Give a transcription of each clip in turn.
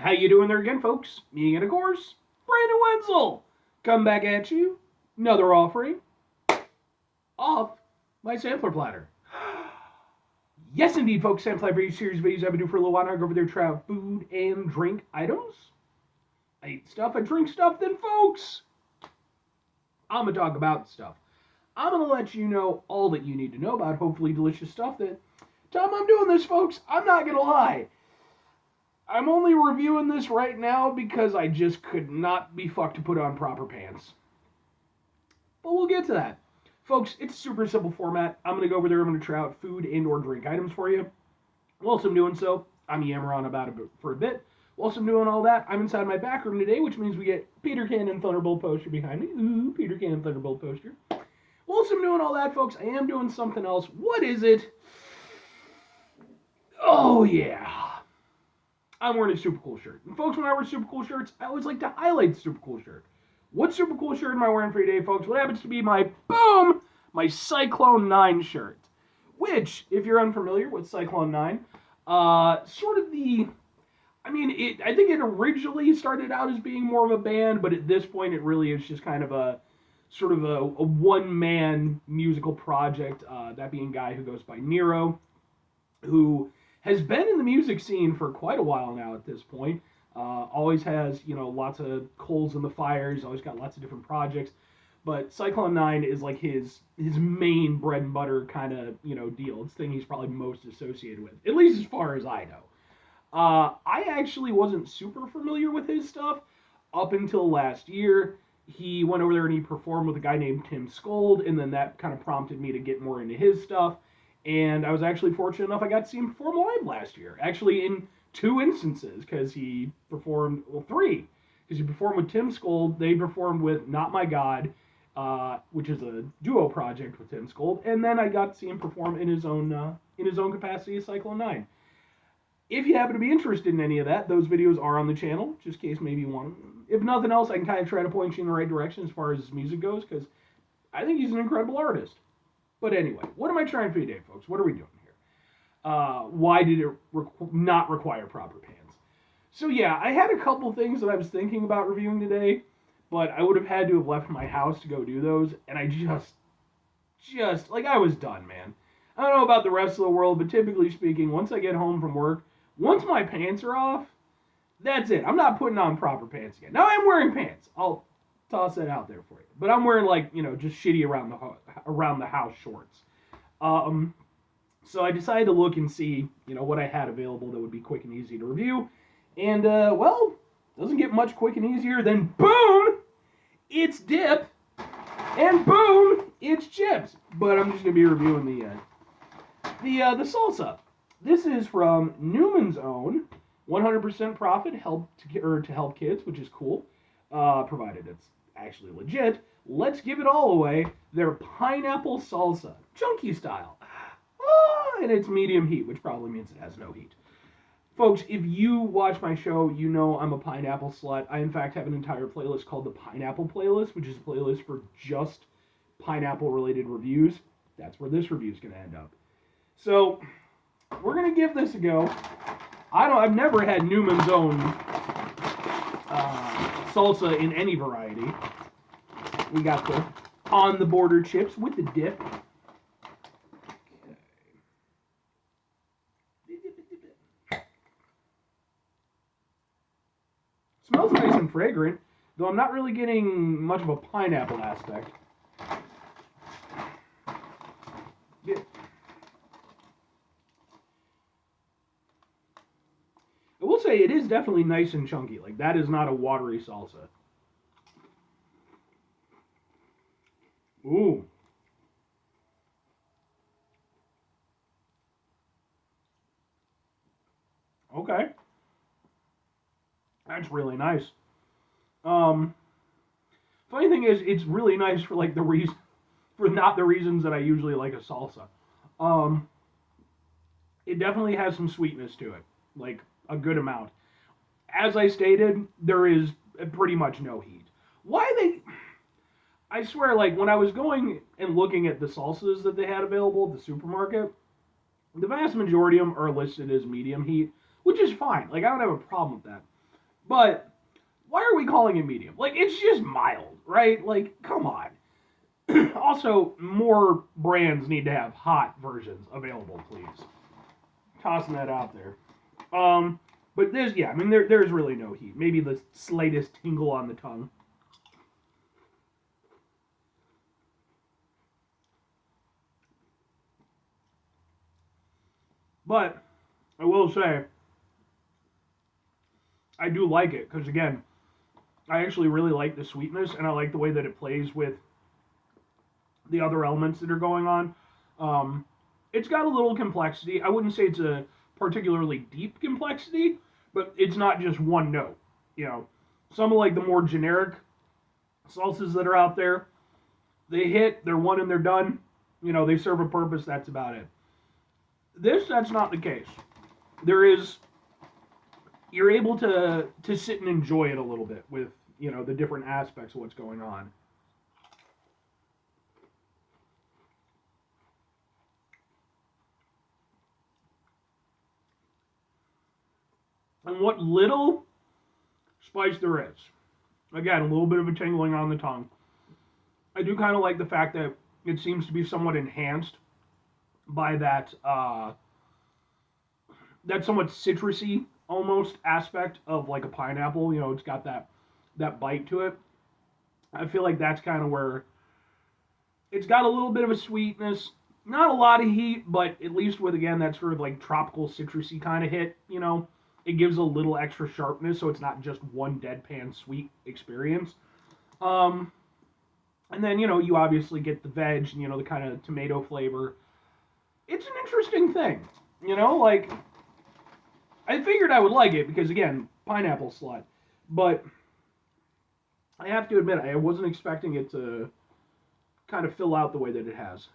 How you doing there again, folks? Me again, of course, Brandon Wenzel. Come back at you. Another offering off my sampler platter. Yes, indeed, folks. Sampler for each series of videos I've been doing for a little while now. I go over there, try out food and drink items. I eat stuff, I drink stuff, then, folks, I'm going to talk about stuff. I'm going to let you know all that you need to know about hopefully delicious stuff that time I'm doing this, folks, I'm not going to lie. I'm only reviewing this right now because I just could not be fucked to put on proper pants. But we'll get to that. Folks, it's a super simple format. I'm going to go over there, I'm going to try out food and or drink items for you. Whilst I'm doing so, I'm yammering on about it for a bit. Whilst I'm doing all that, I'm inside my back room today, which means we get Peter Cannon Thunderbolt poster behind me. Ooh, Peter Cannon Thunderbolt poster. Whilst I'm doing all that, folks, I am doing something else. What is it? Oh, yeah. I'm wearing a super cool shirt. And folks, when I wear super cool shirts, I always like to highlight the super cool shirt. What super cool shirt am I wearing for today, folks? What happens to be my Cyclone 9 shirt. Which, if you're unfamiliar with Cyclone 9, sort of the... I think it originally started out as being more of a band, but at this point it really is just kind of a sort of a one-man musical project, that being a guy who goes by Nero, who has been in the music scene for quite a while now at this point. Always has, lots of coals in the fires, always got lots of different projects. But Cyclone 9 is like his main bread and butter kind of, deal. It's the thing he's probably most associated with, at least as far as I know. I actually wasn't super familiar with his stuff up until last year. He went over there and he performed with a guy named Tim Skold, and then that kind of prompted me to get more into his stuff. And I was actually fortunate enough I got to see him perform live last year. Actually, in 2 instances, because he performed, 3. Because he performed with Tim Skold, they performed with Not My God, which is a duo project with Tim Skold, and then I got to see him perform in his own capacity as Cyclone 9. If you happen to be interested in any of that, those videos are on the channel, just in case maybe you want them. If nothing else, I can kind of try to point you in the right direction as far as his music goes, because I think he's an incredible artist. But anyway, what am I trying for you today, folks? What are we doing here? Why did it not require proper pants? So yeah, I had a couple things that I was thinking about reviewing today, but I would have had to have left my house to go do those, and I I was done, man. I don't know about the rest of the world, but typically speaking, once I get home from work, once my pants are off, that's it. I'm not putting on proper pants again. Now I'm wearing pants. I'll toss that out there for you. But I'm wearing just shitty around the house shorts. So I decided to look and see, what I had available that would be quick and easy to review. And doesn't get much quick and easier than boom, it's dip, and boom, it's chips. But I'm just gonna be reviewing the salsa. This is from Newman's own 100% profit to help kids, which is cool, provided it's actually legit. Let's give it all away. Their Pineapple Salsa, chunky style, and it's medium heat, which probably means it has no heat. Folks, if you watch my show, you know I'm a pineapple slut. I, in fact, have an entire playlist called the Pineapple Playlist, which is a playlist for just pineapple-related reviews. That's where this review is going to end up. So, we're going to give this a go. I've never had Newman's own salsa in any variety. We got the on-the-border chips with the dip. Smells nice and fragrant, though I'm not really getting much of a pineapple aspect. Yeah. I will say it is definitely nice and chunky. Like, that is not a watery salsa. Ooh. Okay. That's really nice. Funny thing is, it's really nice for like not the reasons that I usually like a salsa. It definitely has some sweetness to it, like a good amount. As I stated, there is pretty much no heat. I swear, like when I was going and looking at the salsas that they had available at the supermarket, the vast majority of them are listed as medium heat, which is fine. Like I don't have a problem with that. But why are we calling it medium? Like, it's just mild, right? Like, come on. Also, more brands need to have hot versions available, please. Tossing that out there. But there's, yeah, I mean, there's really no heat. Maybe the slightest tingle on the tongue. But I will say, I do like it because, again, I actually really like the sweetness, and I like the way that it plays with the other elements that are going on. It's got a little complexity. I wouldn't say it's a particularly deep complexity, but it's not just one note. You know, some of like the more generic salsas that are out there, they hit, they're one and they're done. You know, they serve a purpose. That's about it. That's not the case. There is, you're able to sit and enjoy it a little bit with, you know, the different aspects of what's going on. And what little spice there is. Again, a little bit of a tingling on the tongue. I do kind of like the fact that it seems to be somewhat enhanced by that somewhat citrusy almost aspect of like a pineapple. You know, it's got that bite to it. I feel like that's kind of where it's got a little bit of a sweetness, not a lot of heat, but at least with again that sort of like tropical citrusy kind of hit. You know, it gives a little extra sharpness, so it's not just one deadpan sweet experience. Um, and then you know you obviously get the veg, and you know the kind of tomato flavor. It's an interesting thing, you know, like I figured I would like it because again, pineapple slut, but I have to admit I wasn't expecting it to kind of fill out the way that it has.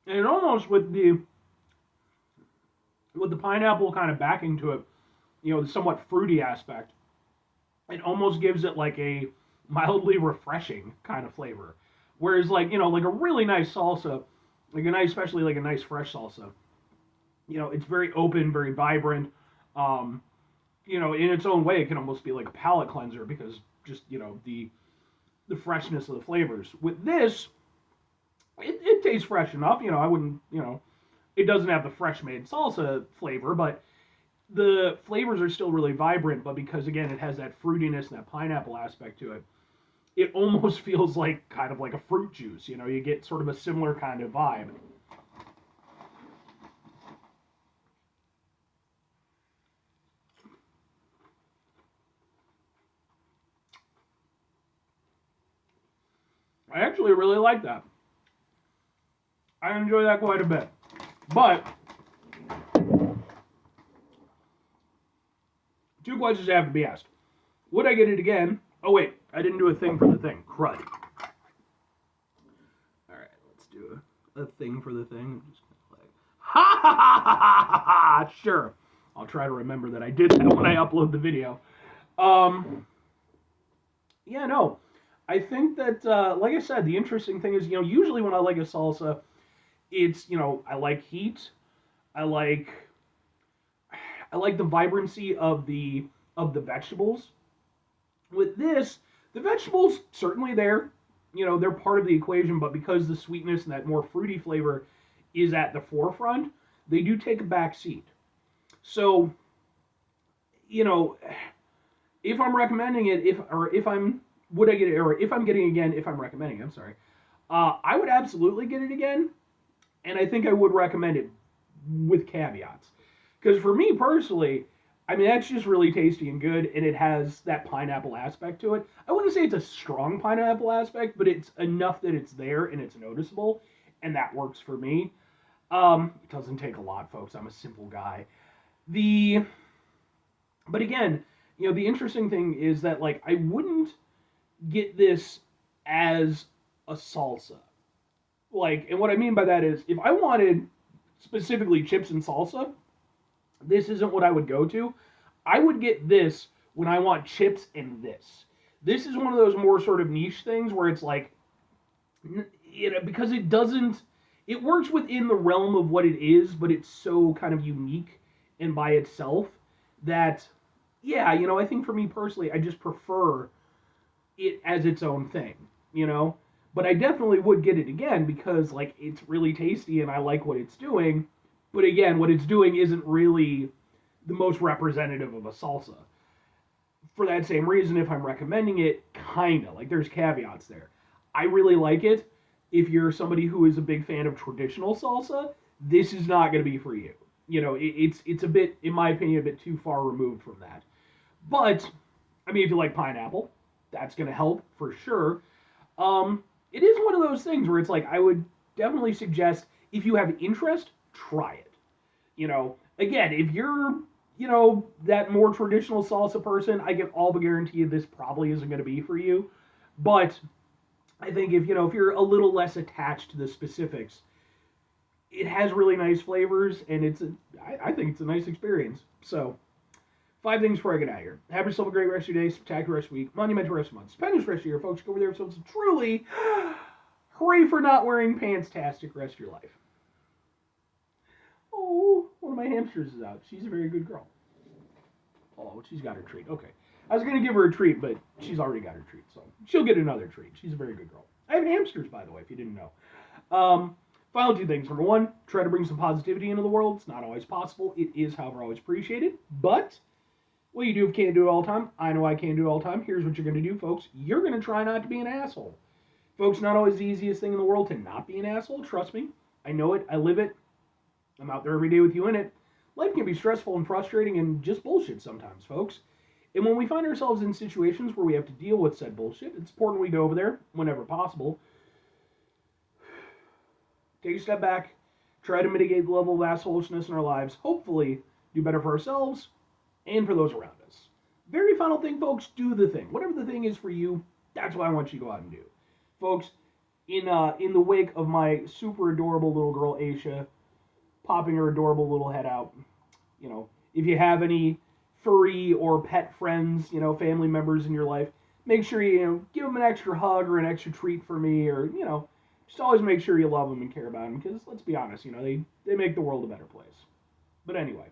And it almost with the pineapple kind of backing to it, you know, the somewhat fruity aspect, it almost gives it like a mildly refreshing kind of flavor. Whereas like, you know, like a really nice salsa, like a nice, especially like a nice fresh salsa, you know, it's very open, very vibrant. Um, you know, in its own way, it can almost be like a palate cleanser because just, you know, the freshness of the flavors. With this, it tastes fresh enough. You know, I wouldn't, you know, it doesn't have the fresh made salsa flavor, but the flavors are still really vibrant. But because again, it has that fruitiness and that pineapple aspect to it, it almost feels like kind of like a fruit juice. You know, you get sort of a similar kind of vibe. I actually really like that. I enjoy that quite a bit. But two questions have to be asked. Would I get it again? Oh wait, I didn't do a thing for the thing. Crud. All right, let's do a thing for the thing. Just like, ha ha ha ha ha ha. Sure, I'll try to remember that I did that when I upload the video. Um, yeah, no, I think that like I said, the interesting thing is, you know, usually when I like a salsa, it's you know I like heat, I like I like the vibrancy of the vegetables. With this, the vegetables certainly there, you know, they're part of the equation, but because the sweetness and that more fruity flavor is at the forefront, they do take a back seat. So, you know, if I'm recommending it, if I'm would I get it, or if I'm getting it again, if I'm recommending it, I'm sorry, I would absolutely get it again, and I think I would recommend it with caveats. Because for me personally, I mean, that's just really tasty and good, and it has that pineapple aspect to it. I wouldn't say it's a strong pineapple aspect, but it's enough that it's there and it's noticeable, and that works for me. It doesn't take a lot, folks. I'm a simple guy. The but again, you know, the interesting thing is that like I wouldn't get this as a salsa. Like, and what I mean by that is if I wanted specifically chips and salsa, this isn't what I would go to. I would get this when I want chips and this. This is one of those more sort of niche things where it's like, you know, because it works within the realm of what it is, but it's so kind of unique and by itself that, yeah, I think for me personally, I just prefer it as its own thing, you know? But I definitely would get it again because, like, it's really tasty and I like what it's doing. But again, what it's doing isn't really the most representative of a salsa. For that same reason, if I'm recommending it, kinda, like, there's caveats there. I really like it. If you're somebody who is a big fan of traditional salsa, this is not going to be for you. It's a bit, in my opinion, a bit too far removed from that. But I mean, if you like pineapple, that's going to help for sure. It is one of those things where it's like I would definitely suggest if you have interest, try it. Again, if you're that more traditional salsa person, I can all but guarantee you this probably isn't going to be for you. But I think if you're a little less attached to the specifics, it has really nice flavors, and I think it's a nice experience. So, 5 things before I get out of here. Have yourself a great rest of your day, spectacular rest of the week, monumental rest of the month, stupendous rest of your year, folks. Go over there so it's a truly hooray for not wearing pants-tastic rest of your life. Oh, one of my hamsters is out. She's a very good girl. Oh, she's got her treat. Okay. I was going to give her a treat, but she's already got her treat, so she'll get another treat. She's a very good girl. I have hamsters, by the way, if you didn't know. Final 2 things. Number 1, try to bring some positivity into the world. It's not always possible. It is, however, always appreciated. But what you do can't do it all the time. I know I can't do it all the time. Here's what you're going to do, folks. You're going to try not to be an asshole. Folks, not always the easiest thing in the world to not be an asshole. Trust me. I know it. I live it. I'm out there every day with you in it. Life can be stressful and frustrating and just bullshit sometimes, folks. And when we find ourselves in situations where we have to deal with said bullshit, it's important we go over there whenever possible. Take a step back, try to mitigate the level of assholishness in our lives, hopefully do better for ourselves and for those around us. Very final thing, folks, do the thing. Whatever the thing is for you, that's what I want you to go out and do. Folks, in the wake of my super adorable little girl, Aisha, popping her adorable little head out, if you have any furry or pet friends, family members in your life, make sure you, give them an extra hug or an extra treat for me, or, just always make sure you love them and care about them, because let's be honest, they make the world a better place. But anyway,